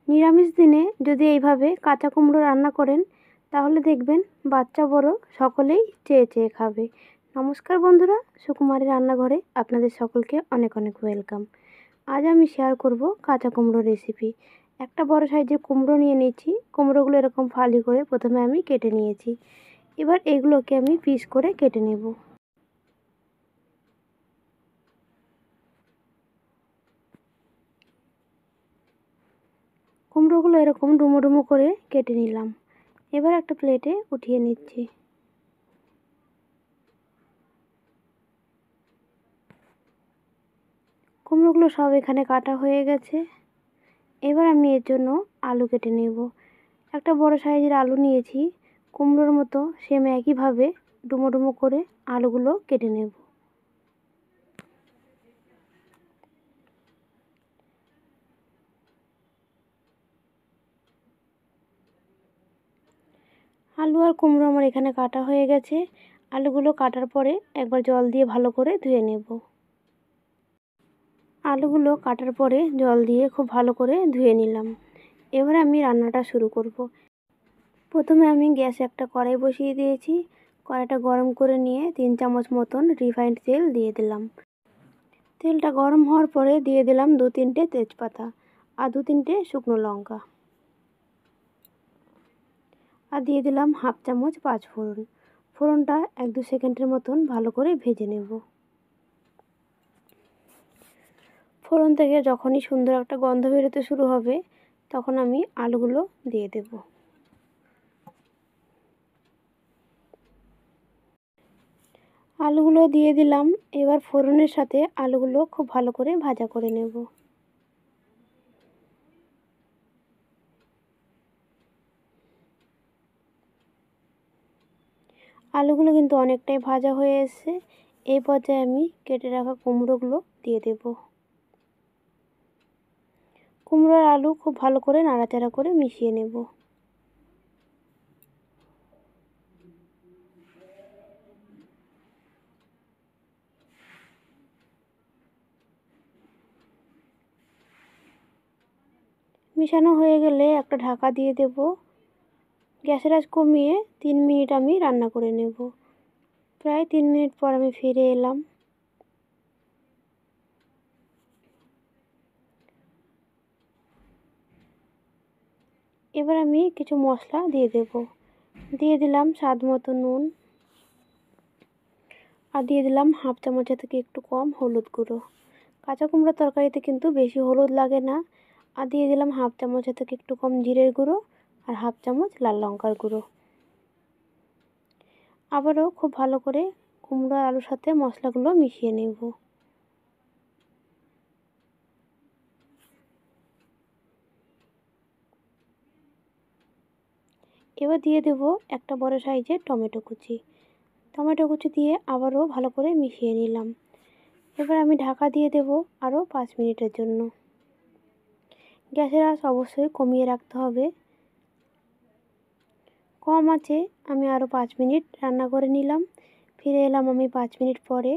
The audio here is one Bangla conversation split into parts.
নিরামিষ দিনে যদি এইভাবে কাঁচা কুমড়ো রান্না করেন তাহলে দেখবেন বাচ্চা বড় সকলেই চেয়ে চেয়ে খাবে। নমস্কার বন্ধুরা, সুকুমারী রান্নাঘরে আপনাদের সকলকে অনেক অনেক ওয়েলকাম। আজ আমি শেয়ার করব কাঁচা কুমড়ো রেসিপি। একটা বড় সাইজের কুমড়ো নিয়ে নিয়েছি। কুমড়োগুলো এরকম ফালি করে প্রথমে আমি কেটে নিয়েছি। এবার এগুলোকে আমি পিস করে কেটে নেব। কুমড়োগুলো এরকম ডুমো ডুমো করে কেটে নিলাম। এবার একটা প্লেটে উঠিয়ে নিচ্ছি। কুমড়োগুলো সব এখানে কাটা হয়ে গেছে। এবার আমি এর জন্য আলু কেটে নেব। একটা বড় সাইজের আলু নিয়েছি। কুমড়োর মতো সেম একইভাবে ডুমো ডুমো করে আলুগুলো কেটে নেব। আলু আর কুমড়ো আমার এখানে কাটা হয়ে গেছে। আলুগুলো কাটার পরে একবার জল দিয়ে ভালো করে ধুয়ে নেব। আলুগুলো কাটার পরে জল দিয়ে খুব ভালো করে ধুয়ে নিলাম। এবার আমি রান্নাটা শুরু করব। প্রথমে আমি গ্যাসে একটা কড়াই বসিয়ে দিয়েছি। কড়াইটা গরম করে নিয়ে 3 চামচ মতন রিফাইন্ড তেল দিয়ে দিলাম। তেলটা গরম হওয়ার পরে দিয়ে দিলাম 2-3টে তেজপাতা আর 2-3টে শুকনো লঙ্কা, আর দিয়ে দিলাম হাফ চামচ পাঁচফোড়ন। ফোড়নটা 1-2 সেকেন্ডের মতন ভালো করে ভেজে নেব। ফোড়ন থেকে যখনই সুন্দর একটা গন্ধ বেরোতে শুরু হবে তখন আমি আলুগুলো দিয়ে দেব। আলুগুলো দিয়ে দিলাম। এবার ফোড়নের সাথে আলুগুলো খুব ভালো করে ভাজা করে নেব। আলুগুলো কিন্তু অনেকটাই ভাজা হয়ে এসেছে। এই পর্যায়ে আমি কেটে রাখা কুমড়োগুলো দিয়ে দেব। কুমড়ো আর আলু খুব ভালো করে নাড়াচাড়া করে মিশিয়ে নেব। মিশানো হয়ে গেলে একটা ঢাকা দিয়ে দেব। গ্যাসের আঁচ কমিয়ে 3 মিনিট আমি রান্না করে নেব। প্রায় 3 মিনিট পর আমি ফিরে এলাম। এবার আমি কিছু মশলা দিয়ে দেব। দিয়ে দিলাম স্বাদ মতো নুন, আর দিয়ে দিলাম হাফ চামচের থেকে একটু কম হলুদ গুঁড়ো। কাঁচা কুমড়োর তরকারিতে কিন্তু বেশি হলুদ লাগে না। আর দিয়ে দিলাম হাফ চামচের থেকে একটু কম জিরের গুঁড়ো আর হাফ চামচ লাল লঙ্কার গুঁড়ো। আবারও খুব ভালো করে কুমড়ো আর আলুর সাথে মশলাগুলো মিশিয়ে নেব। এবার দিয়ে দেব একটা বড় সাইজের টমেটো কুচি। টমেটো কুচি দিয়ে আবারও ভালো করে মিশিয়ে নিলাম। এবার আমি ঢাকা দিয়ে দেব আরও 5 মিনিটের জন্য। গ্যাসের আঁচ অবশ্যই কমিয়ে রাখতে হবে। কম আঁচে আমি আরও 5 মিনিট রান্না করে নিলাম। ফিরে এলাম আমি 5 মিনিট পরে।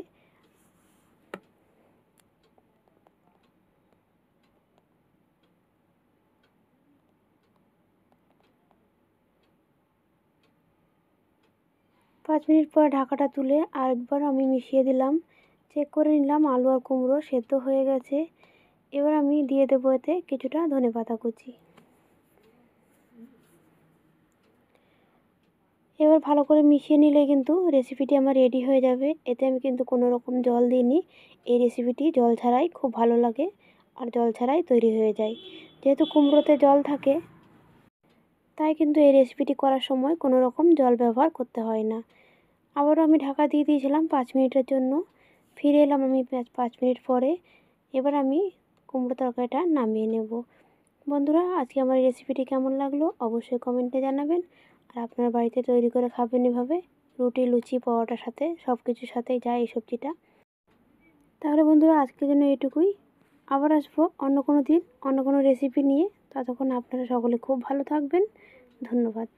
পাঁচ মিনিট পর ঢাকাটা তুলে আরেকবার আমি মিশিয়ে দিলাম। চেক করে নিলাম আলু আর কুমড়ো সেদ্ধ হয়ে গেছে। এবার আমি দিয়ে দেবো এতে কিছুটা ধনেপাতা কুচি। এবার ভালো করে মিশিয়ে নিলে কিন্তু রেসিপিটি আমার রেডি হয়ে যাবে। এতে আমি কিন্তু কোনো রকম জল দিইনি। এই রেসিপিটি জল ছাড়াই খুব ভালো লাগে আর জল ছাড়াই তৈরি হয়ে যায়। যেহেতু কুমড়োতে জল থাকে তাই কিন্তু এই রেসিপিটি করার সময় কোনো রকম জল ব্যবহার করতে হয় না। আবারও আমি ঢাকা দিয়ে দিয়েছিলাম 5 মিনিটের জন্য। ফিরে এলাম আমি 5 মিনিট পরে। এবার আমি কুমড়ো তরকারিটা নামিয়ে নেব। বন্ধুরা, আজকে আমার এই রেসিপিটি কেমন লাগলো অবশ্যই কমেন্টে জানাবেন। আর আপনার বাড়িতে তৈরি করে খাবেন এভাবে, রুটি, লুচি, পরোটার সাথে সব কিছুর সাথেই যায় এই সবজিটা। তাহলে বন্ধুরা, আজকের জন্য এটুকুই। আবার আসবো অন্য কোনো দিন অন্য কোনো রেসিপি নিয়ে। ততক্ষণ আপনারা সকলে খুব ভালো থাকবেন। ধন্যবাদ।